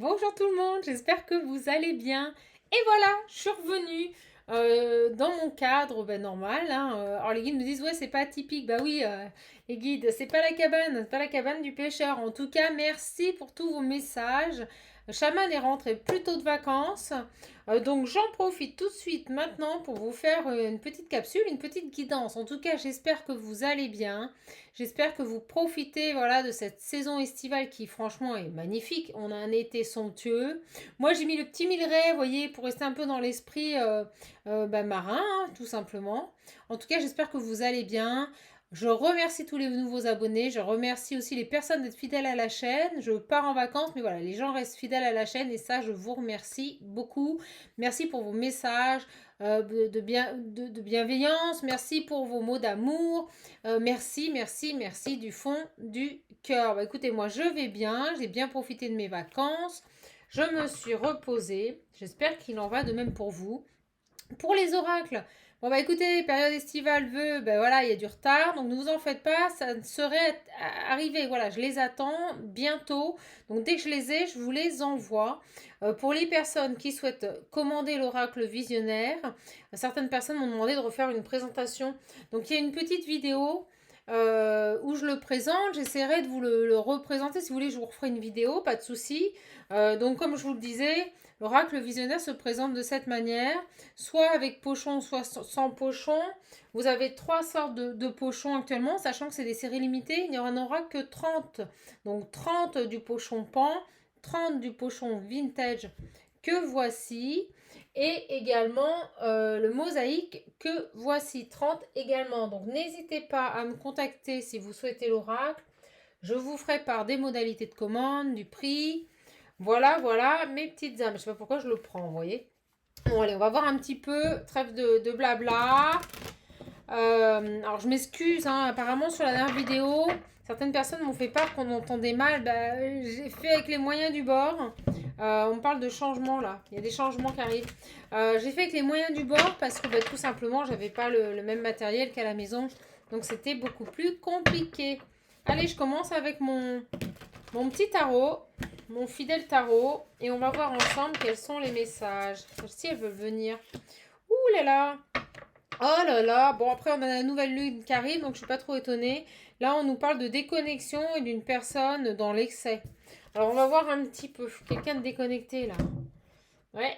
Bonjour tout le monde, j'espère que vous allez bien. Et voilà, je suis revenue dans mon cadre normal. Hein. Alors les guides me disent ouais c'est pas atypique. Bah oui, les guides, c'est pas la cabane du pêcheur. En tout cas, merci pour tous vos messages. Chaman est rentré plus tôt de vacances. Donc j'en profite tout de suite maintenant pour vous faire une petite capsule, une petite guidance. En tout cas, j'espère que vous allez bien. J'espère que vous profitez voilà, de cette saison estivale qui franchement est magnifique. On a un été somptueux. Moi j'ai mis le petit milleret, vous voyez, pour rester un peu dans l'esprit marin, hein, tout simplement. En tout cas, j'espère que vous allez bien. Je remercie tous les nouveaux abonnés. Je remercie aussi les personnes d'être fidèles à la chaîne. Je pars en vacances, mais voilà, les gens restent fidèles à la chaîne et ça, je vous remercie beaucoup. Merci pour vos messages de bienveillance. Merci pour vos mots d'amour. Merci du fond du cœur. Bah, écoutez, moi, je vais bien. J'ai bien profité de mes vacances. Je me suis reposée. J'espère qu'il en va de même pour vous. Pour les oracles, bon bah écoutez, période estivale veut, ben voilà, il y a du retard, donc ne vous en faites pas, ça serait arrivé, voilà, je les attends bientôt, donc dès que je les ai, je vous les envoie. Pour les personnes qui souhaitent commander l'oracle visionnaire, certaines personnes m'ont demandé de refaire une présentation, donc il y a une petite vidéo où je le présente, j'essaierai de vous le représenter, si vous voulez je vous referai une vidéo, pas de souci. Donc comme je vous le disais, l'oracle visionnaire se présente de cette manière, soit avec pochon, soit sans pochon. Vous avez trois sortes de pochons actuellement, sachant que c'est des séries limitées, il n'y en aura que 30. Donc 30 du pochon pan, 30 du pochon vintage que voici, et également le mosaïque que voici, 30 également. Donc n'hésitez pas à me contacter si vous souhaitez l'oracle. Je vous ferai part des modalités de commande, du prix. Voilà, mes petites âmes. Je sais pas pourquoi je le prends, vous voyez. Bon, allez, on va voir un petit peu. Trêve de blabla. Alors, je m'excuse, hein, apparemment, sur la dernière vidéo, certaines personnes m'ont fait part qu'on entendait mal. Bah, j'ai fait avec les moyens du bord. On parle de changement, là. Il y a des changements qui arrivent. J'ai fait avec les moyens du bord parce que, tout simplement, j'avais pas le même matériel qu'à la maison. Donc, c'était beaucoup plus compliqué. Allez, je commence avec mon petit tarot, mon fidèle tarot, et on va voir ensemble quels sont les messages. Si elles veulent venir. Ouh là là. Oh là là. Bon, après, on a la nouvelle lune qui arrive, donc je suis pas trop étonnée. Là, on nous parle de déconnexion et d'une personne dans l'excès. Alors, on va voir un petit peu. Quelqu'un de déconnecté, là. Ouais.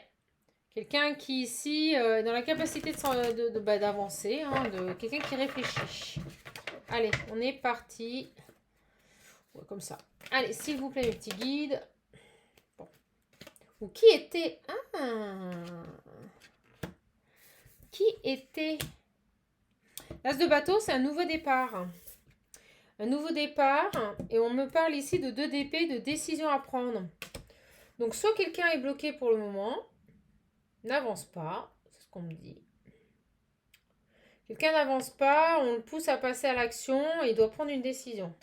Quelqu'un qui, ici, est dans la capacité d'avancer, hein, de quelqu'un qui réfléchit. Allez, on est parti. Ouais, comme ça. Allez, s'il vous plaît, mes petits guides. Bon. Ou qui était... Ah. Qui était... L'as de bateau, c'est un nouveau départ. Un nouveau départ. Et on me parle ici de 2 d'épée, de décision à prendre. Donc, soit quelqu'un est bloqué pour le moment, n'avance pas. C'est ce qu'on me dit. Quelqu'un n'avance pas, on le pousse à passer à l'action et il doit prendre une décision.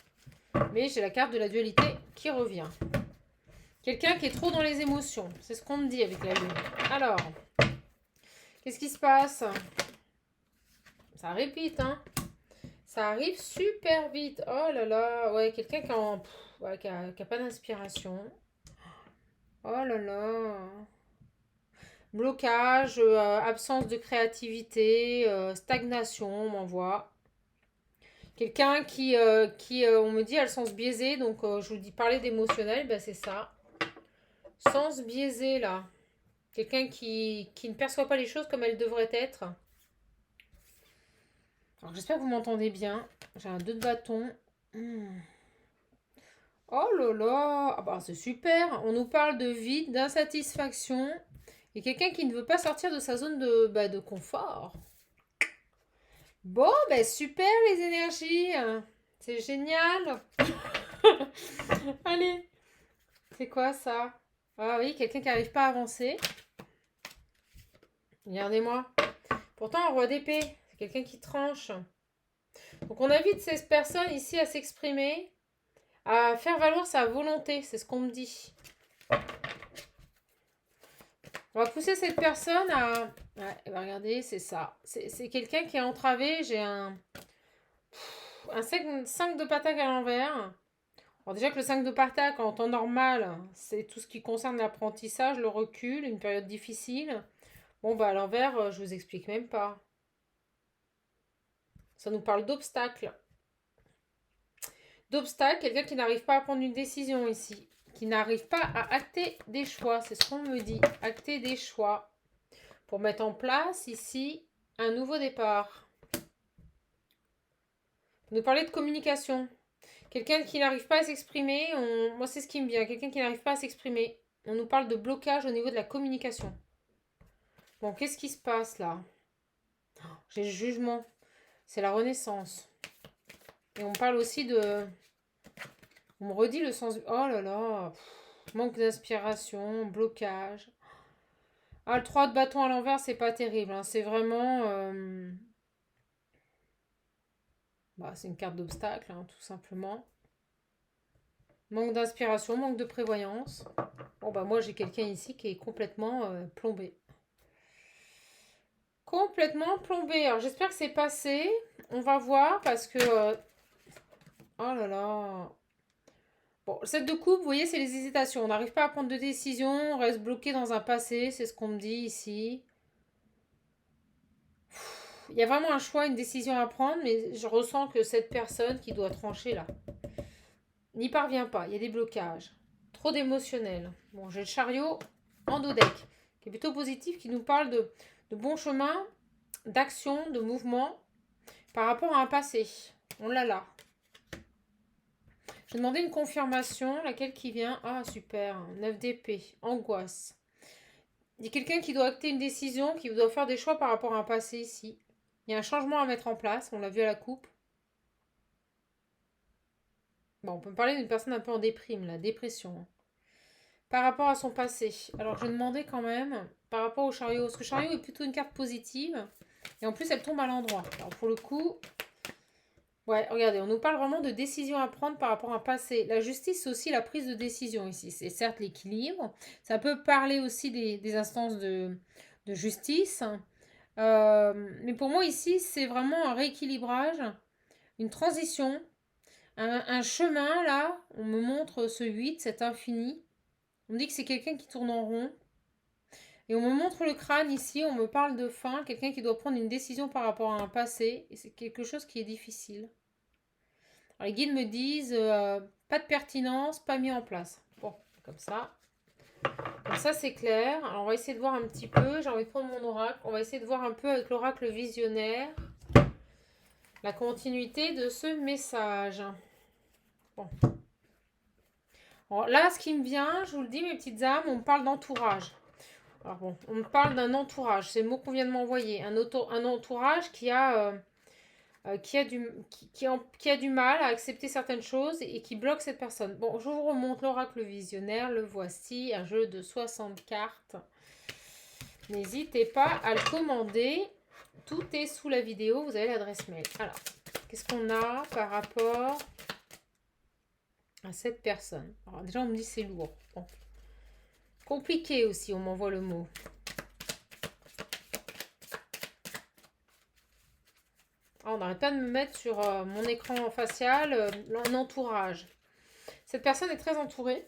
Mais j'ai la carte de la dualité qui revient. Quelqu'un qui est trop dans les émotions. C'est ce qu'on me dit avec la lune. Alors, qu'est-ce qui se passe? Ça répète, hein. Ça arrive super vite. Oh là là. Ouais, quelqu'un qui a pas d'inspiration. Oh là là. Blocage, absence de créativité, stagnation, on m'envoie. Quelqu'un qui on me dit, a le sens biaisé. Donc, je vous dis parler d'émotionnel, ben c'est ça. Sens biaisé, là. Quelqu'un qui ne perçoit pas les choses comme elles devraient être. Alors, j'espère que vous m'entendez bien. J'ai un 2 de bâton. Oh là là. Ah bah, c'est super. On nous parle de vide, d'insatisfaction. Et quelqu'un qui ne veut pas sortir de sa zone de confort. Bon, ben super les énergies. C'est génial. Allez. C'est quoi ça? Ah oui, quelqu'un qui n'arrive pas à avancer. Regardez-moi. Pourtant, un roi d'épée. C'est quelqu'un qui tranche. Donc on invite ces personnes ici à s'exprimer, à faire valoir sa volonté. C'est ce qu'on me dit. On va pousser cette personne à... Ouais, regardez, c'est ça. C'est quelqu'un qui est entravé. J'ai un 5 de pataque à l'envers. Alors déjà que le 5 de Pentacle, en temps normal, c'est tout ce qui concerne l'apprentissage, le recul, une période difficile. Bon, bah à l'envers, je vous explique même pas. Ça nous parle d'obstacles. D'obstacles, quelqu'un qui n'arrive pas à prendre une décision ici. Qui n'arrive pas à acter des choix. C'est ce qu'on me dit. Acter des choix. Pour mettre en place ici un nouveau départ. Nous parler de communication. Quelqu'un qui n'arrive pas à s'exprimer, moi c'est ce qui me vient, quelqu'un qui n'arrive pas à s'exprimer. On nous parle de blocage au niveau de la communication. Bon, qu'est-ce qui se passe là? J'ai le jugement. C'est la renaissance. Et on parle aussi de... On me redit le sens... Oh là là. Manque d'inspiration, blocage. Ah, le 3 de bâton à l'envers, c'est pas terrible. Hein. C'est vraiment... Bah, c'est une carte d'obstacle, hein, tout simplement. Manque d'inspiration, manque de prévoyance. Bon, bah moi, j'ai quelqu'un ici qui est complètement plombé. Complètement plombé. Alors, j'espère que c'est passé. On va voir parce que... Oh là là. Bon, le 7 de coupe, vous voyez, c'est les hésitations. On n'arrive pas à prendre de décision. On reste bloqué dans un passé. C'est ce qu'on me dit ici. Il y a vraiment un choix, une décision à prendre. Mais je ressens que cette personne qui doit trancher là n'y parvient pas. Il y a des blocages. Trop d'émotionnel. Bon, j'ai le chariot en dos deck, qui est plutôt positif, qui nous parle de bon chemin, d'action, de mouvement par rapport à un passé. On l'a là. Je vais demander une confirmation, laquelle qui vient. Ah, super. 9 d'épée. Angoisse. Il y a quelqu'un qui doit acter une décision, qui doit faire des choix par rapport à un passé ici. Il y a un changement à mettre en place. On l'a vu à la coupe. Bon, on peut parler d'une personne un peu en déprime, la dépression. Par rapport à son passé. Alors, je vais demander quand même, par rapport au chariot, parce que le chariot est plutôt une carte positive. Et en plus, elle tombe à l'endroit. Alors, pour le coup, ouais, regardez, on nous parle vraiment de décision à prendre par rapport à un passé. La justice, c'est aussi la prise de décision ici. C'est certes l'équilibre. Ça peut parler aussi des instances de justice. Mais pour moi, ici, c'est vraiment un rééquilibrage, une transition, un chemin, là. On me montre ce 8, cet infini. On me dit que c'est quelqu'un qui tourne en rond. Et on me montre le crâne ici, on me parle de fin, quelqu'un qui doit prendre une décision par rapport à un passé. Et c'est quelque chose qui est difficile. Alors, les guides me disent pas de pertinence, pas mis en place. Bon, comme ça. Comme ça, c'est clair. Alors, on va essayer de voir un petit peu. J'ai envie de prendre mon oracle. On va essayer de voir un peu avec l'oracle visionnaire la continuité de ce message. Bon. Alors, là, ce qui me vient, je vous le dis, mes petites âmes, on me parle d'entourage. Alors bon, on me parle d'un entourage. C'est le mot qu'on vient de m'envoyer. Un entourage qui a du mal à accepter certaines choses et qui bloque cette personne. Bon, je vous remonte l'oracle visionnaire, le voici, un jeu de 60 cartes. N'hésitez pas à le commander. Tout est sous la vidéo, vous avez l'adresse mail. Alors, qu'est-ce qu'on a par rapport à cette personne? Alors déjà, on me dit c'est lourd. Bon. Compliqué aussi, on m'envoie le mot. On n'arrête pas de me mettre sur mon écran facial l'entourage. Cette personne est très entourée.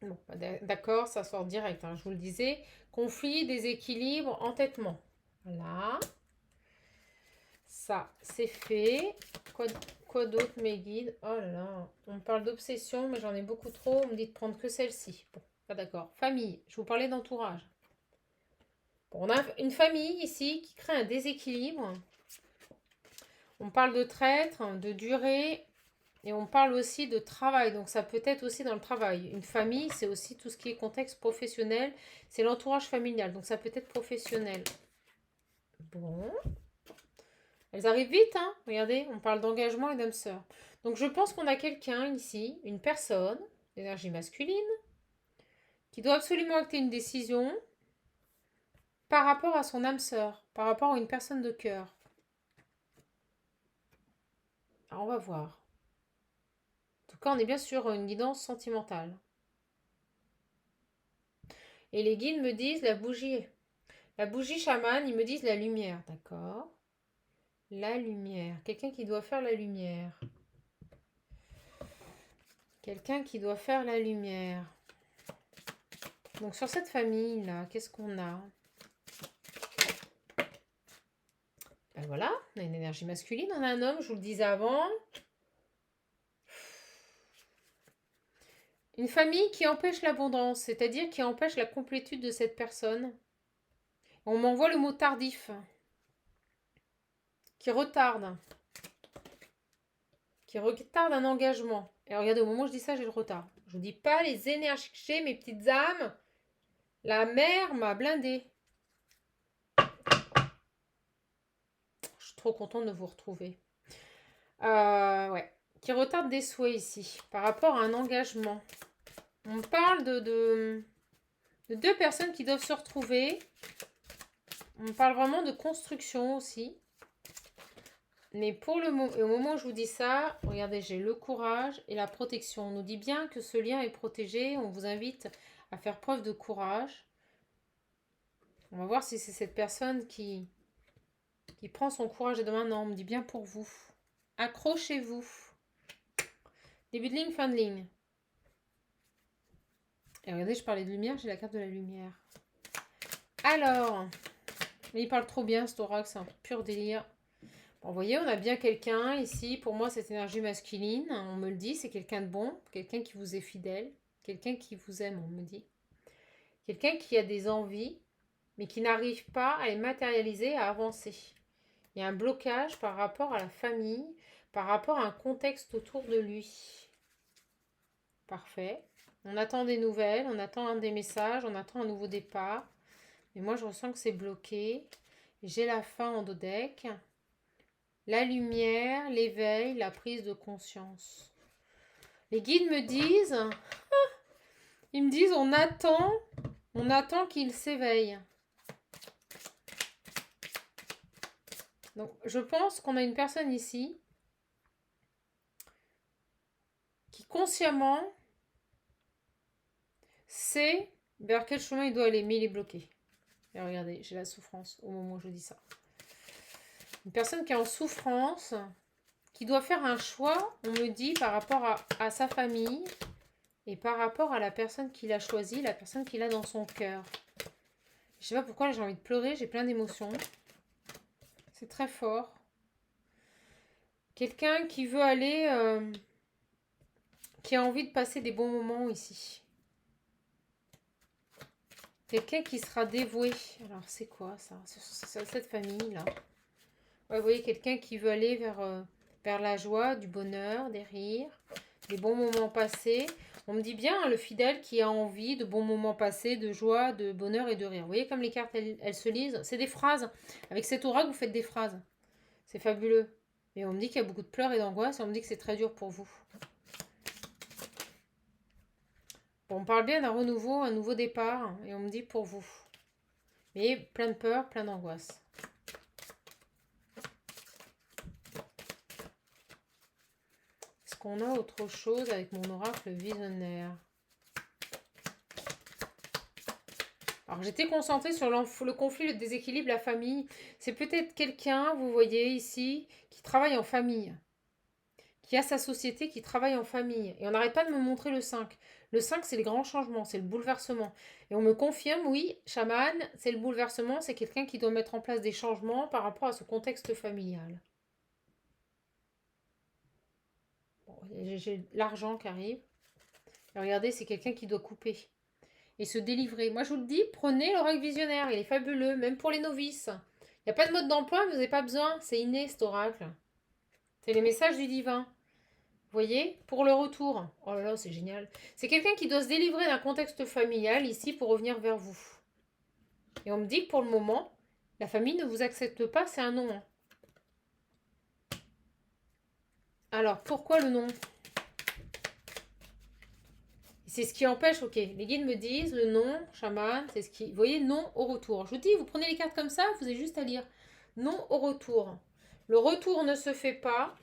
Bon, d'accord, ça sort direct, hein, je vous le disais. Conflit, déséquilibre, entêtement. Voilà. Ça, c'est fait. Quoi d'autre, mes guides? Oh là là, on me parle d'obsession, mais j'en ai beaucoup trop. On me dit de prendre que celle-ci. Bon, pas d'accord. Famille, je vous parlais d'entourage. Bon, on a une famille ici qui crée un déséquilibre. On parle de traître, de durée, et on parle aussi de travail. Donc ça peut être aussi dans le travail. Une famille, c'est aussi tout ce qui est contexte professionnel. C'est l'entourage familial. Donc ça peut être professionnel. Bon. Elles arrivent vite, hein. Regardez, on parle d'engagement et d'âme sœur. Donc je pense qu'on a quelqu'un ici, une personne, d'énergie masculine, qui doit absolument acter une décision par rapport à son âme sœur, par rapport à une personne de cœur. Alors on va voir. En tout cas, on est bien sur une guidance sentimentale. Et les guides me disent la bougie. La bougie chamane, ils me disent la lumière. D'accord. La lumière. Quelqu'un qui doit faire la lumière. Quelqu'un qui doit faire la lumière. Donc sur cette famille-là, qu'est-ce qu'on a? Ben voilà, on a une énergie masculine, on a un homme, je vous le disais avant. Une famille qui empêche l'abondance, c'est-à-dire qui empêche la complétude de cette personne. On m'envoie le mot tardif. Qui retarde un engagement. Et regardez, au moment où je dis ça, j'ai le retard. Je vous dis pas les énergies que j'ai, mes petites âmes. La mer m'a blindée. Je suis trop contente de vous retrouver. Ouais. Qui retarde des souhaits ici, par rapport à un engagement. On parle de deux personnes qui doivent se retrouver. On parle vraiment de construction aussi. Mais pour le moment, et au moment où je vous dis ça, regardez, j'ai le courage et la protection. On nous dit bien que ce lien est protégé. On vous invite à faire preuve de courage. On va voir si c'est cette personne qui prend son courage de main. Non, on me dit bien pour vous. Accrochez-vous. Début de ligne, fin de ligne. Et regardez, je parlais de lumière, j'ai la carte de la lumière. Alors, il parle trop bien, cet oracle, c'est un pur délire. Bon, vous voyez, on a bien quelqu'un ici. Pour moi, cette énergie masculine, on me le dit, c'est quelqu'un de bon, quelqu'un qui vous est fidèle, quelqu'un qui vous aime, on me dit. Quelqu'un qui a des envies, mais qui n'arrive pas à les matérialiser, à avancer. Il y a un blocage par rapport à la famille, par rapport à un contexte autour de lui. Parfait. On attend des nouvelles, on attend des messages, on attend un nouveau départ. Mais moi, je ressens que c'est bloqué. J'ai la fin en dos deck. La lumière, l'éveil, la prise de conscience. Les guides me disent, ils me disent, on attend qu'il s'éveille. Donc, je pense qu'on a une personne ici qui consciemment sait vers quel chemin il doit aller, mais il est bloqué. Et regardez, j'ai la souffrance au moment où je dis ça. Une personne qui est en souffrance, qui doit faire un choix, on me dit, par rapport à sa famille et par rapport à la personne qu'il a choisie, la personne qu'il a dans son cœur. Je sais pas pourquoi j'ai envie de pleurer, j'ai plein d'émotions. C'est très fort. Quelqu'un qui veut aller, qui a envie de passer des bons moments ici. Quelqu'un qui sera dévoué. Alors c'est quoi ça? C'est cette famille-là. Ouais, vous voyez, quelqu'un qui veut aller vers la joie, du bonheur, des rires, des bons moments passés. On me dit bien, le fidèle qui a envie de bons moments passés, de joie, de bonheur et de rire. Vous voyez comme les cartes, elles se lisent. C'est des phrases. Avec cet oracle, vous faites des phrases. C'est fabuleux. Mais on me dit qu'il y a beaucoup de pleurs et d'angoisse. Et on me dit que c'est très dur pour vous. Bon, on parle bien d'un renouveau, un nouveau départ. Et on me dit pour vous. Mais plein de peur, plein d'angoisse. Est-ce qu'on a autre chose avec mon oracle visionnaire? Alors, j'étais concentrée sur le conflit, le déséquilibre, la famille. C'est peut-être quelqu'un, vous voyez ici, qui travaille en famille. Qui a sa société, qui travaille en famille. Et on n'arrête pas de me montrer le 5. Le 5, c'est le grand changement, c'est le bouleversement. Et on me confirme, oui, chaman, c'est le bouleversement, c'est quelqu'un qui doit mettre en place des changements par rapport à ce contexte familial. Bon, j'ai l'argent qui arrive. Et regardez, c'est quelqu'un qui doit couper et se délivrer. Moi, je vous le dis, prenez l'oracle visionnaire, il est fabuleux, même pour les novices. Il n'y a pas de mode d'emploi, vous n'avez pas besoin, c'est inné cet oracle. C'est les messages du divin. Vous voyez, pour le retour. Oh là là, c'est génial. C'est quelqu'un qui doit se délivrer d'un contexte familial ici pour revenir vers vous. Et on me dit que pour le moment, la famille ne vous accepte pas, c'est un non. Alors, pourquoi le non? C'est ce qui empêche, ok, les guides me disent le non, chaman, c'est ce qui... Vous voyez, non au retour. Je vous dis, vous prenez les cartes comme ça, vous avez juste à lire. Non au retour. Le retour ne se fait pas,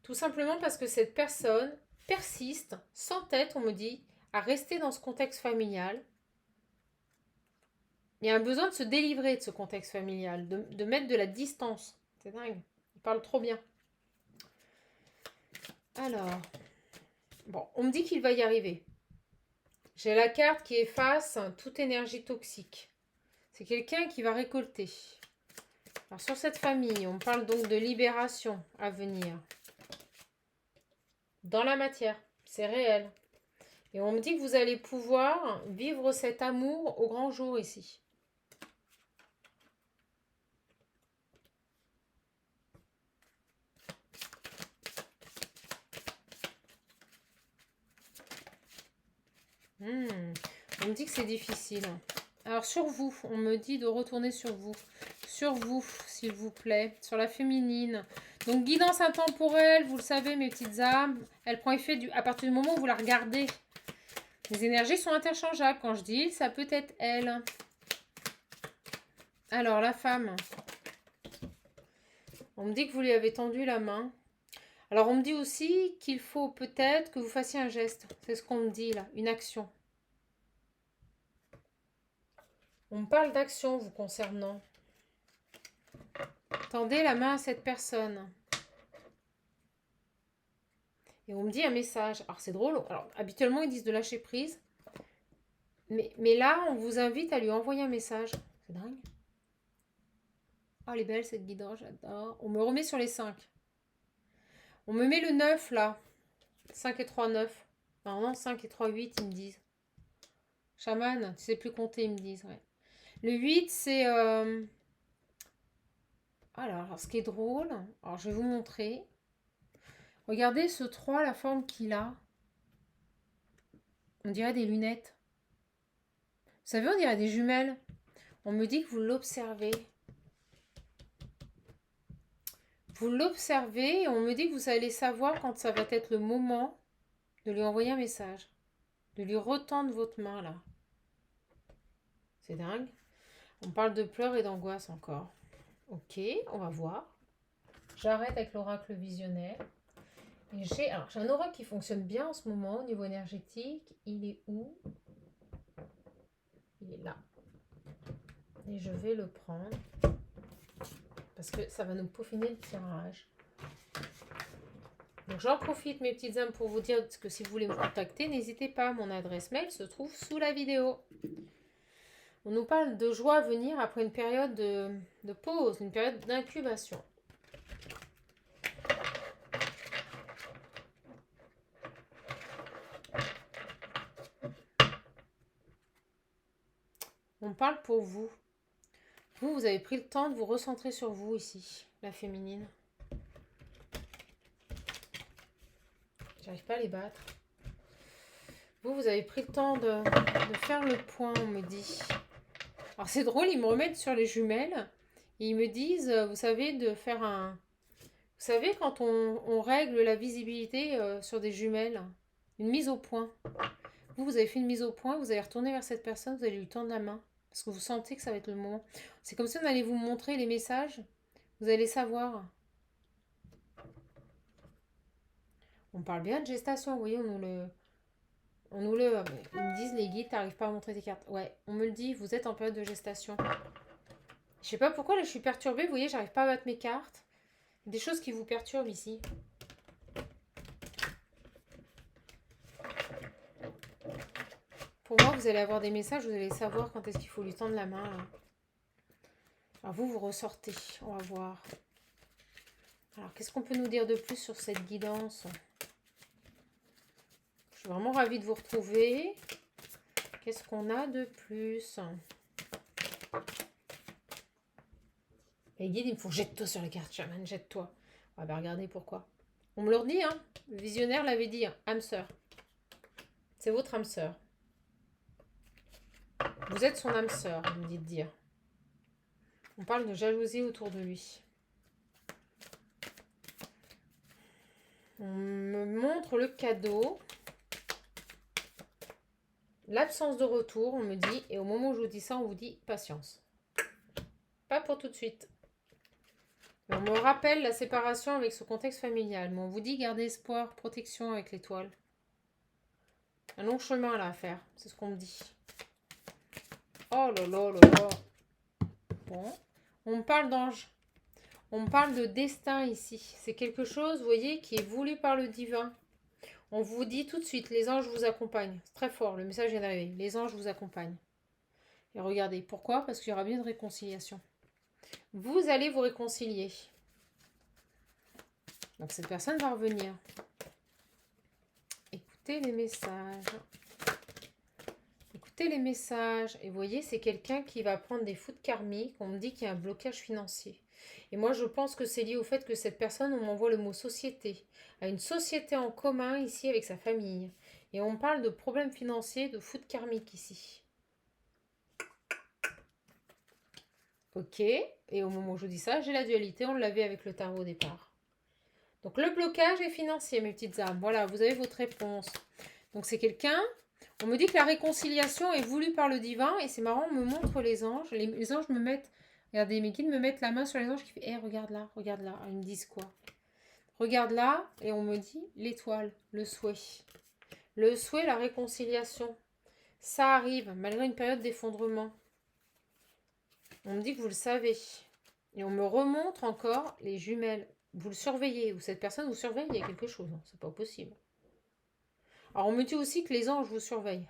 tout simplement parce que cette personne persiste, s'entête, on me dit, à rester dans ce contexte familial. Il y a un besoin de se délivrer de ce contexte familial, de mettre de la distance. C'est dingue, il parle trop bien. Alors... Bon, on me dit qu'il va y arriver. J'ai la carte qui efface toute énergie toxique. C'est quelqu'un qui va récolter. Alors sur cette famille, on parle donc de libération à venir. Dans la matière, c'est réel. Et on me dit que vous allez pouvoir vivre cet amour au grand jour ici. On me dit que c'est difficile. Alors sur vous, on me dit de retourner sur vous. Sur vous, s'il vous plaît. Sur la féminine. Donc guidance intemporelle, vous le savez mes petites âmes. Elle prend effet à partir du moment où vous la regardez. Les énergies sont interchangeables. Quand je dis il, ça peut être elle. Alors la femme. On me dit que vous lui avez tendu la main. Alors on me dit aussi qu'il faut peut-être que vous fassiez un geste. C'est ce qu'on me dit là, une action. On me parle d'action vous concernant. Tendez la main à cette personne. Et on me dit un message. Alors c'est drôle. Alors habituellement ils disent de lâcher prise. Mais là on vous invite à lui envoyer un message. C'est dingue. Oh elle est belle cette guidance, j'adore. On me remet sur les 5. On me met le 9 là. 5 et 3, 9. Non, 5 et 3, 8 ils me disent. Chaman, tu sais plus compter ils me disent. Ouais. Le 8 c'est... Alors ce qui est drôle. Alors je vais vous montrer. Regardez ce 3, la forme qu'il a. On dirait des lunettes. Vous savez, on dirait des jumelles. On me dit que vous l'observez. Vous l'observez et on me dit que vous allez savoir quand ça va être le moment de lui envoyer un message. De lui retendre votre main là. C'est dingue. On parle de pleurs et d'angoisse encore. Ok, on va voir. J'arrête avec l'oracle visionnaire. Et j'ai un oracle qui fonctionne bien en ce moment au niveau énergétique. Il est où? Il est là. Et je vais le prendre. Parce que ça va nous peaufiner le tirage. Donc j'en profite mes petites âmes pour vous dire que si vous voulez me contacter, n'hésitez pas. Mon adresse mail se trouve sous la vidéo. On nous parle de joie à venir après une période de pause, une période d'incubation. On parle pour vous. Vous avez pris le temps de vous recentrer sur vous ici, la féminine. J'arrive pas à les battre. Vous avez pris le temps de faire le point, on me dit. Alors c'est drôle, ils me remettent sur les jumelles. Et ils me disent, vous savez, de faire un... Vous savez, quand on règle la visibilité sur des jumelles, une mise au point. Vous avez fait une mise au point, vous allez retourner vers cette personne, vous allez lui tendre la main. Parce que vous sentez que ça va être le moment. C'est comme si on allait vous montrer les messages. Vous allez savoir. On parle bien de gestation, vous voyez, ils me disent, les guides, t'arrives pas à montrer tes cartes. Ouais, on me le dit, vous êtes en période de gestation. Je sais pas pourquoi, là, je suis perturbée, vous voyez, j'arrive pas à battre mes cartes. Des choses qui vous perturbent ici. Pour moi, vous allez avoir des messages, vous allez savoir quand est-ce qu'il faut lui tendre la main. Là. Alors vous ressortez, on va voir. Alors, qu'est-ce qu'on peut nous dire de plus sur cette guidance ? Je suis vraiment ravie de vous retrouver. Qu'est-ce qu'on a de plus ? Les guides, il me faut jette-toi sur les cartes, chaman, jette-toi. On va regarder pourquoi. On me le redit, hein. Le visionnaire l'avait dit, hein. Âme sœur. C'est votre âme sœur. Vous êtes son âme sœur, on me dit de dire. On parle de jalousie autour de lui. On me montre le cadeau. L'absence de retour, on me dit, et au moment où je vous dis ça, on vous dit patience. Pas pour tout de suite. On me rappelle la séparation avec ce contexte familial. Mais on vous dit garder espoir, protection avec l'étoile. Un long chemin là à faire, c'est ce qu'on me dit. Oh là là là là. Bon. On me parle d'ange. On me parle de destin ici. C'est quelque chose, vous voyez, qui est voulu par le divin. On vous dit tout de suite, les anges vous accompagnent. C'est très fort, le message vient d'arriver. Les anges vous accompagnent. Et regardez, pourquoi? Parce qu'il y aura bien une réconciliation. Vous allez vous réconcilier. Donc cette personne va revenir. Écoutez les messages. Écoutez les messages. Et vous voyez, c'est quelqu'un qui va prendre des foudres karmiques. On me dit qu'il y a un blocage financier. Et moi, je pense que c'est lié au fait que cette personne, on m'envoie le mot société. A une société en commun ici avec sa famille. Et on parle de problèmes financiers, de foudres karmiques ici. Ok. Et au moment où je vous dis ça, j'ai la dualité. On l'avait avec le tarot au départ. Donc le blocage est financier, mes petites âmes. Voilà, vous avez votre réponse. Donc c'est quelqu'un... On me dit que la réconciliation est voulue par le divin. Et c'est marrant, on me montre les anges. Les anges me mettent... Regardez, mes guides me mettent la main sur les anges qui fait hey, regarde là, regarde là. Ils me disent quoi? Regarde là, et on me dit l'étoile, le souhait. Le souhait, la réconciliation. Ça arrive, malgré une période d'effondrement. On me dit que vous le savez. Et on me remontre encore les jumelles. Vous le surveillez, ou cette personne vous surveille, il y a quelque chose. Hein, c'est pas possible. Alors on me dit aussi que les anges vous surveillent.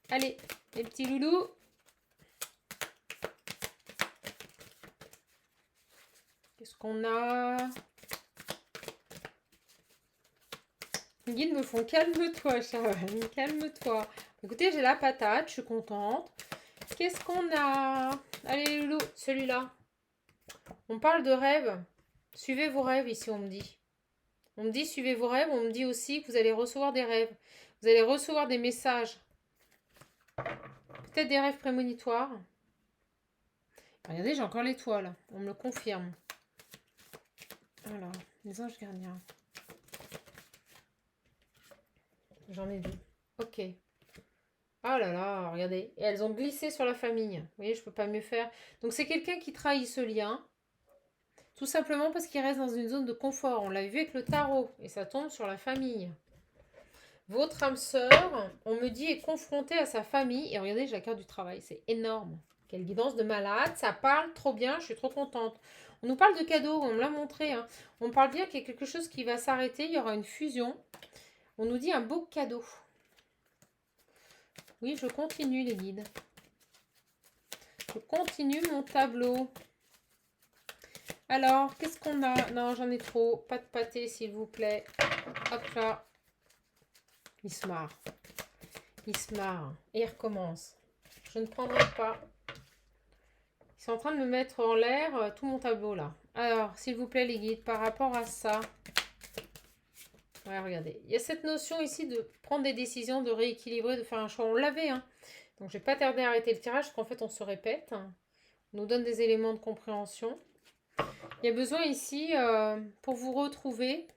Allez, les petits loulous. Qu'est-ce qu'on a? Les guides me font calme-toi, Sharon, calme-toi. Écoutez, j'ai la patate, je suis contente. Qu'est-ce qu'on a? Allez, les loulous, celui-là. On parle de rêves. Suivez vos rêves ici, on me dit. On me dit suivez vos rêves. On me dit aussi que vous allez recevoir des rêves. Vous allez recevoir des messages. Peut-être des rêves prémonitoires. Regardez, j'ai encore l'étoile. On me le confirme. Alors, les anges gardiens. J'en ai deux. Ok. Ah là là, regardez. Et elles ont glissé sur la famille. Vous voyez, je ne peux pas mieux faire. Donc, c'est quelqu'un qui trahit ce lien. Tout simplement parce qu'il reste dans une zone de confort. On l'a vu avec le tarot. Et ça tombe sur la famille. Votre âme sœur, on me dit, est confrontée à sa famille. Et regardez, j'ai la carte du travail. C'est énorme. Quelle guidance de malade. Ça parle trop bien. Je suis trop contente. On nous parle de cadeaux. On me l'a montré. Hein. On parle bien qu'il y a quelque chose qui va s'arrêter. Il y aura une fusion. On nous dit un beau cadeau. Oui, je continue les guides. Je continue mon tableau. Alors, qu'est-ce qu'on a? Non, j'en ai trop. Pas de pâté, s'il vous plaît. Hop là. Il se marre. Il se marre. Et il recommence. Je ne prendrai pas. Ils sont en train de me mettre en l'air tout mon tableau là. Alors, s'il vous plaît les guides, par rapport à ça. Ouais, regardez. Il y a cette notion ici de prendre des décisions, de rééquilibrer, de faire un choix. On l'avait, hein. Donc, je vais pas tarder à arrêter le tirage parce qu'en fait, on se répète. On nous donne des éléments de compréhension. Il y a besoin ici, pour vous retrouver,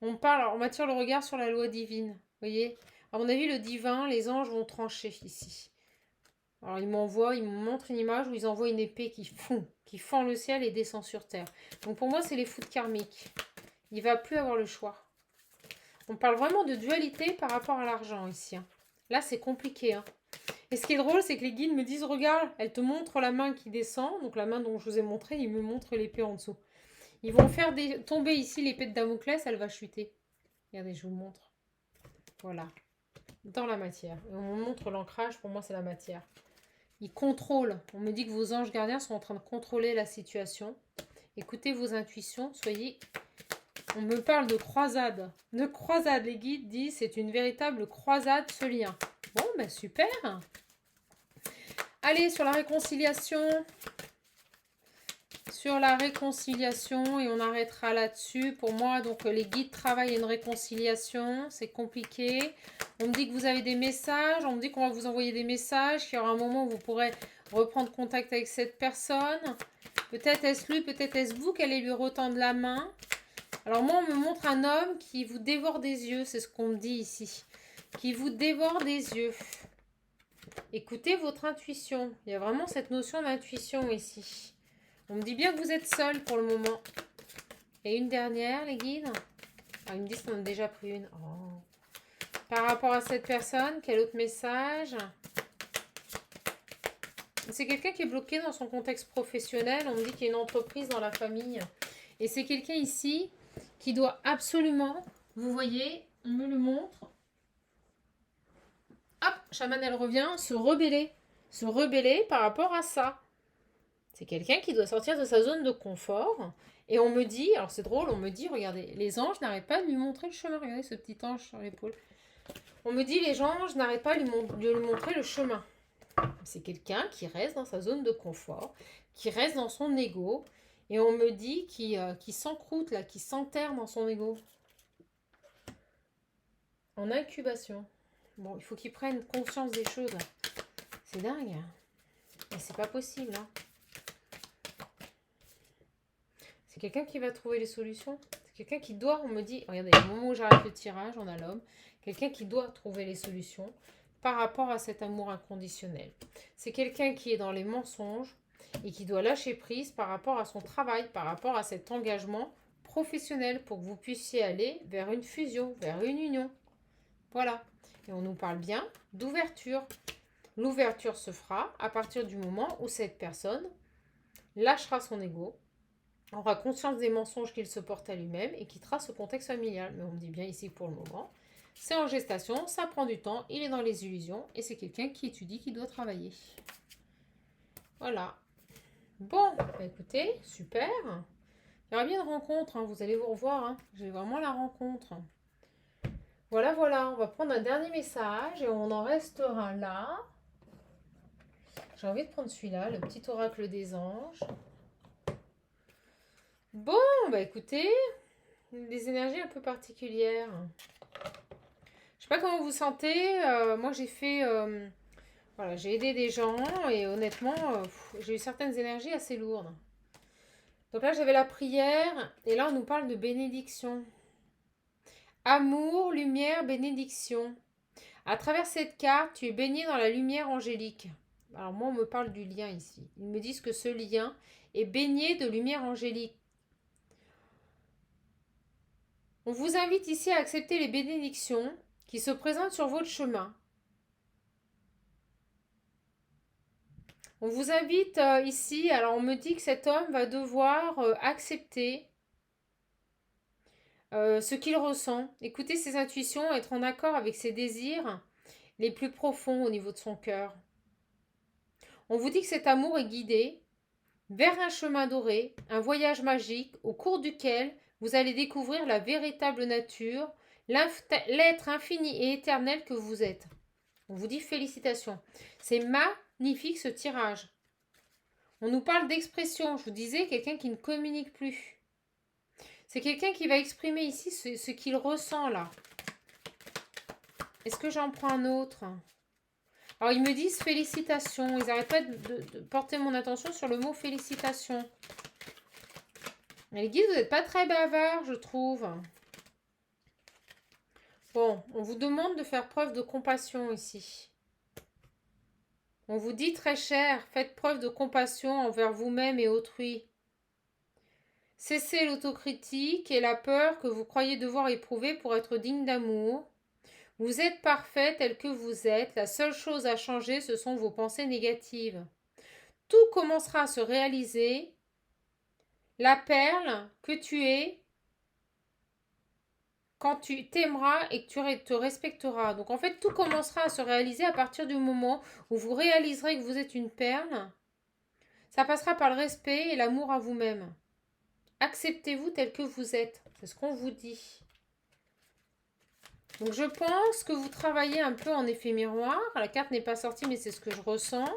on parle, on attire le regard sur la loi divine. Vous voyez? À mon avis, le divin, les anges vont trancher ici. Alors, ils m'envoient, ils me montrent une image où ils envoient une épée qui fend le ciel et descend sur terre. Donc, pour moi, c'est les foudres karmiques. Il ne va plus avoir le choix. On parle vraiment de dualité par rapport à l'argent ici. Hein. Là, c'est compliqué. Hein. Et ce qui est drôle, c'est que les guides me disent, regarde, elle te montre la main qui descend. Donc la main dont je vous ai montré, ils me montrent l'épée en dessous. Ils vont faire tomber ici l'épée de Damoclès, elle va chuter. Regardez, je vous montre. Voilà. Dans la matière. Et on me montre l'ancrage, pour moi, c'est la matière. Ils contrôlent. On me dit que vos anges gardiens sont en train de contrôler la situation. Écoutez vos intuitions, soyez... On me parle de croisade. De croisade, les guides disent, c'est une véritable croisade, ce lien. Bon, ben super. Allez, sur la réconciliation. Sur la réconciliation, et on arrêtera là-dessus. Pour moi, donc, les guides travaillent à une réconciliation. C'est compliqué. On me dit que vous avez des messages. On me dit qu'on va vous envoyer des messages. Qu'il y aura un moment où vous pourrez reprendre contact avec cette personne. Peut-être est-ce lui, peut-être est-ce vous qui allez lui retendre la main. Alors moi, on me montre un homme qui vous dévore des yeux. C'est ce qu'on me dit ici. Qui vous dévore des yeux. Écoutez votre intuition. Il y a vraiment cette notion d'intuition ici. On me dit bien que vous êtes seul pour le moment. Et une dernière, les guides. Ah, ils me disent qu'on en a déjà pris une. Oh. Par rapport à cette personne, quel autre message? C'est quelqu'un qui est bloqué dans son contexte professionnel. On me dit qu'il y a une entreprise dans la famille. Et c'est quelqu'un ici qui doit absolument Vous voyez, on me le montre. Hop, chaman, elle revient, se rebeller. Se rebeller par rapport à ça. C'est quelqu'un qui doit sortir de sa zone de confort. Et on me dit, alors c'est drôle, on me dit, regardez, les anges n'arrêtent pas de lui montrer le chemin. Regardez ce petit ange sur l'épaule. On me dit, les anges n'arrêtent pas de lui montrer le chemin. C'est quelqu'un qui reste dans sa zone de confort, qui reste dans son ego. Et on me dit qui s'encroute, là, qui s'enterre dans son ego. En incubation. Bon, il faut qu'il prenne conscience des choses. C'est dingue. Mais c'est pas possible. Hein. C'est quelqu'un qui va trouver les solutions. C'est quelqu'un qui doit, on me dit, regardez, au moment où j'arrête le tirage, on a l'homme. Quelqu'un qui doit trouver les solutions par rapport à cet amour inconditionnel. C'est quelqu'un qui est dans les mensonges et qui doit lâcher prise par rapport à son travail, par rapport à cet engagement professionnel pour que vous puissiez aller vers une fusion, vers une union. Voilà. Et on nous parle bien d'ouverture. L'ouverture se fera à partir du moment où cette personne lâchera son ego, aura conscience des mensonges qu'il se porte à lui-même et quittera ce contexte familial. Mais on me dit bien ici pour le moment, c'est en gestation, ça prend du temps, il est dans les illusions et c'est quelqu'un qui étudie, qui doit travailler. Voilà. Bon, bah écoutez, super. Il y aura bien une rencontre, hein, vous allez vous revoir. Hein. J'ai vraiment la rencontre. Voilà, voilà, on va prendre un dernier message et on en restera là. J'ai envie de prendre celui-là, le petit oracle des anges. Bon, bah écoutez, des énergies un peu particulières. Je sais pas comment vous vous sentez. Moi, j'ai fait... voilà, j'ai aidé des gens et honnêtement, j'ai eu certaines énergies assez lourdes. Donc là, j'avais la prière et là, on nous parle de bénédiction. Amour, lumière, bénédiction. À travers cette carte, tu es baigné dans la lumière angélique. Alors moi, on me parle du lien ici. Ils me disent que ce lien est baigné de lumière angélique. On vous invite ici à accepter les bénédictions qui se présentent sur votre chemin. On vous invite ici, alors on me dit que cet homme va devoir accepter ce qu'il ressent, écouter ses intuitions, être en accord avec ses désirs les plus profonds au niveau de son cœur. On vous dit que cet amour est guidé vers un chemin doré, un voyage magique au cours duquel vous allez découvrir la véritable nature, l'être infini et éternel que vous êtes. On vous dit félicitations. C'est magnifique ce tirage. On nous parle d'expression. Je vous disais, quelqu'un qui ne communique plus. C'est quelqu'un qui va exprimer ici ce qu'il ressent là. Est-ce que j'en prends un autre? Alors, ils me disent félicitations. Ils n'arrêtent pas de porter mon attention sur le mot félicitations. Mais les guides, vous n'êtes pas très bavards, je trouve. Bon, on vous demande de faire preuve de compassion ici. On vous dit très cher, faites preuve de compassion envers vous-même et autrui. Cessez l'autocritique et la peur que vous croyez devoir éprouver pour être digne d'amour. Vous êtes parfait tel que vous êtes. La seule chose à changer, ce sont vos pensées négatives. Tout commencera à se réaliser. La perle que tu es quand tu t'aimeras et que tu te respecteras. Donc en fait, tout commencera à se réaliser à partir du moment où vous réaliserez que vous êtes une perle. Ça passera par le respect et l'amour à vous-même. Acceptez-vous tel que vous êtes. C'est ce qu'on vous dit. Donc je pense que vous travaillez un peu en effet miroir. La carte n'est pas sortie, mais c'est ce que je ressens.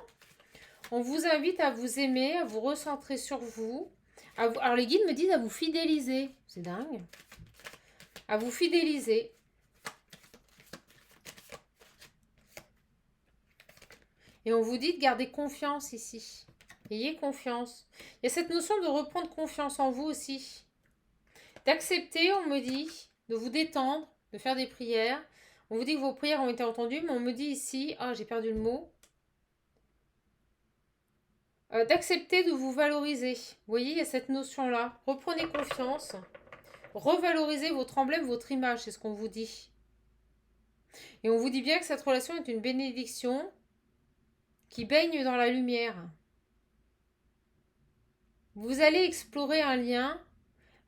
On vous invite à vous aimer, à vous recentrer sur vous. Alors les guides me disent à vous fidéliser. C'est dingue. À vous fidéliser. Et on vous dit de garder confiance ici. Ayez confiance. Il y a cette notion de reprendre confiance en vous aussi. D'accepter, on me dit, de vous détendre, de faire des prières. On vous dit que vos prières ont été entendues, mais on me dit ici, j'ai perdu le mot, d'accepter de vous valoriser. Vous voyez, il y a cette notion-là. Reprenez confiance. Revalorisez votre emblème, votre image, c'est ce qu'on vous dit. Et on vous dit bien que cette relation est une bénédiction qui baigne dans la lumière. Vous allez explorer un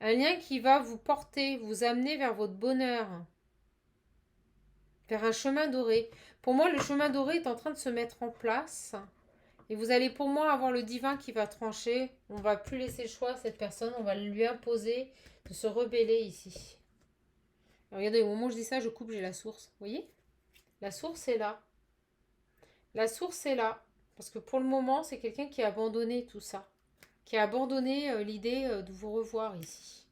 Un lien qui va vous porter, vous amener vers votre bonheur. Vers un chemin doré. Pour moi, le chemin doré est en train de se mettre en place. Et vous allez pour moi avoir le divin qui va trancher. On va plus laisser le choix à cette personne. On va lui imposer de se rebeller ici. Alors, regardez, au moment où je dis ça, je coupe, j'ai la source. Vous voyez? La source est là. La source est là. Parce que pour le moment, c'est quelqu'un qui a abandonné tout ça. Qui a abandonné l'idée de vous revoir ici.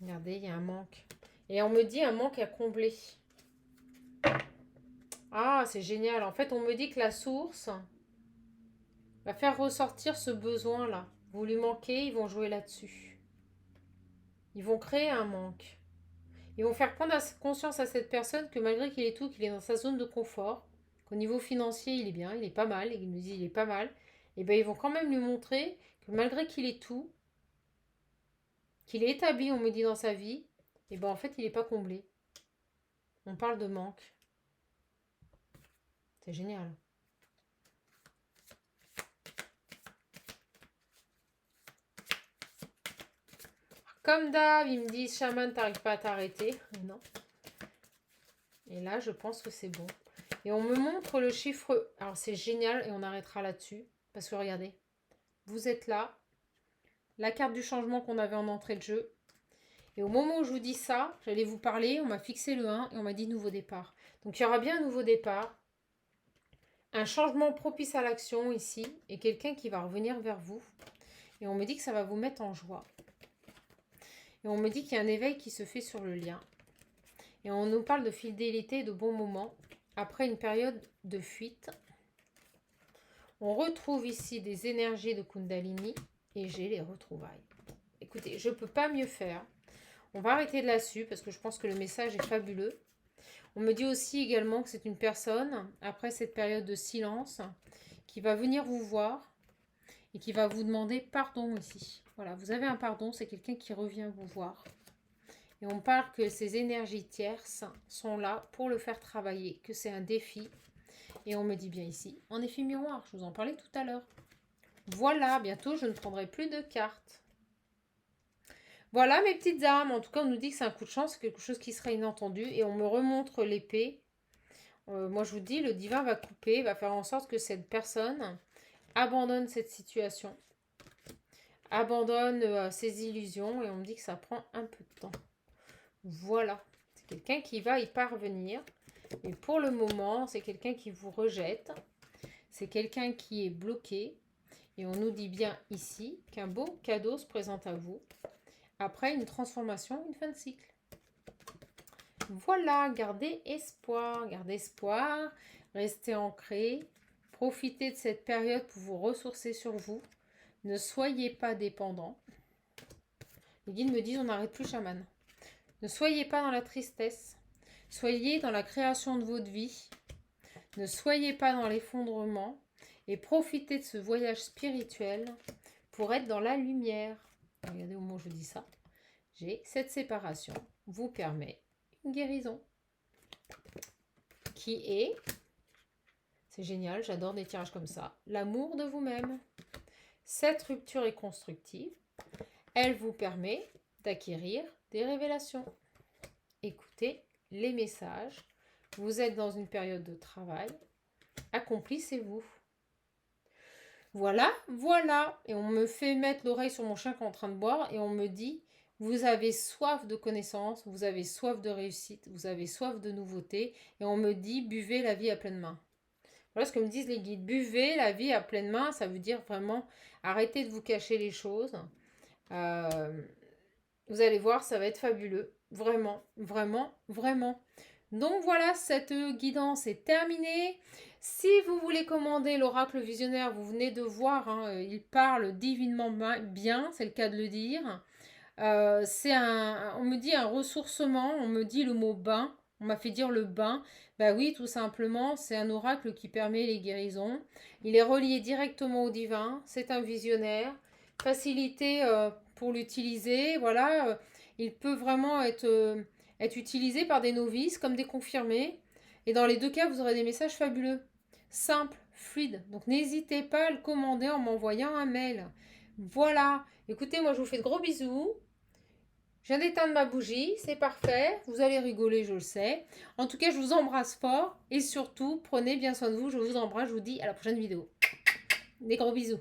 Regardez, il y a un manque. Et on me dit un manque à combler. Ah, c'est génial. En fait, on me dit que la source va faire ressortir ce besoin-là. Vous lui manquez, ils vont jouer là-dessus. Ils vont créer un manque. Ils vont faire prendre conscience à cette personne que malgré qu'il est tout, qu'il est dans sa zone de confort, qu'au niveau financier, il est bien, il est pas mal, et il nous dit il est pas mal, et bien ils vont quand même lui montrer que malgré qu'il est tout, qu'il est établi, on me dit, dans sa vie, et bien en fait, il n'est pas comblé. On parle de manque. C'est génial. Comme d'hab, ils me disent, chaman, t'arrives pas à t'arrêter. Non. Et là, je pense que c'est bon. Et on me montre le chiffre. Alors, c'est génial et on arrêtera là-dessus. Parce que regardez, vous êtes là. La carte du changement qu'on avait en entrée de jeu. Et au moment où je vous dis ça, j'allais vous parler. On m'a fixé le 1 et on m'a dit nouveau départ. Donc, il y aura bien un nouveau départ. Un changement propice à l'action ici. Et quelqu'un qui va revenir vers vous. Et on me dit que ça va vous mettre en joie. Et on me dit qu'il y a un éveil qui se fait sur le lien. Et on nous parle de fidélité et de bons moments. Après une période de fuite, on retrouve ici des énergies de Kundalini et j'ai les retrouvailles. Écoutez, je ne peux pas mieux faire. On va arrêter de là-dessus parce que je pense que le message est fabuleux. On me dit aussi également que c'est une personne, après cette période de silence, qui va venir vous voir et qui va vous demander pardon ici. Voilà, vous avez un pardon, c'est quelqu'un qui revient vous voir. Et on parle que ces énergies tierces sont là pour le faire travailler, que c'est un défi. Et on me dit bien ici, en effet miroir, je vous en parlais tout à l'heure. Voilà, bientôt je ne prendrai plus de cartes. Voilà mes petites âmes, en tout cas on nous dit que c'est un coup de chance, c'est quelque chose qui sera inattendu. Et on me remontre l'épée. Moi je vous dis, le divin va couper, va faire en sorte que cette personne abandonne cette situation. Abandonne ses illusions et on me dit que ça prend un peu de temps. Voilà, c'est quelqu'un qui va y parvenir. Mais pour le moment, c'est quelqu'un qui vous rejette. C'est quelqu'un qui est bloqué. Et on nous dit bien ici qu'un beau cadeau se présente à vous. Après une transformation, une fin de cycle. Voilà, gardez espoir. Gardez espoir. Restez ancré. Profitez de cette période pour vous ressourcer sur vous. Ne soyez pas dépendant. Les guides me disent on n'arrête plus chaman. Ne soyez pas dans la tristesse. Soyez dans la création de votre vie. Ne soyez pas dans l'effondrement. Et profitez de ce voyage spirituel pour être dans la lumière. Regardez au moment où je dis ça. Cette séparation vous permet une guérison. Qui est, c'est génial, j'adore des tirages comme ça, l'amour de vous-même. Cette rupture est constructive. Elle vous permet d'acquérir des révélations. Écoutez les messages. Vous êtes dans une période de travail. Accomplissez-vous. Voilà, voilà. Et on me fait mettre l'oreille sur mon chien qui est en train de boire et on me dit, vous avez soif de connaissances, vous avez soif de réussite, vous avez soif de nouveautés. Et on me dit, buvez la vie à pleine main. Voilà ce que me disent les guides. Buvez la vie à pleine main, ça veut dire vraiment arrêtez de vous cacher les choses. Vous allez voir, ça va être fabuleux. Vraiment, vraiment, vraiment. Donc voilà, cette guidance est terminée. Si vous voulez commander l'oracle visionnaire, vous venez de voir, hein, il parle divinement bien, c'est le cas de le dire. On me dit un ressourcement, on me dit le mot bain, on m'a fait dire le bain. Bah oui, tout simplement, c'est un oracle qui permet les guérisons. Il est relié directement au divin, c'est un visionnaire. Facilité pour l'utiliser, voilà. Il peut vraiment être utilisé par des novices comme des confirmés. Et dans les deux cas, vous aurez des messages fabuleux. simple, fluide. Donc n'hésitez pas à le commander en m'envoyant un mail. Voilà. Écoutez, moi je vous fais de gros bisous. Je viens d'éteindre ma bougie, c'est parfait. Vous allez rigoler, je le sais. En tout cas, je vous embrasse fort et surtout, prenez bien soin de vous. Je vous embrasse, je vous dis à la prochaine vidéo. Des gros bisous.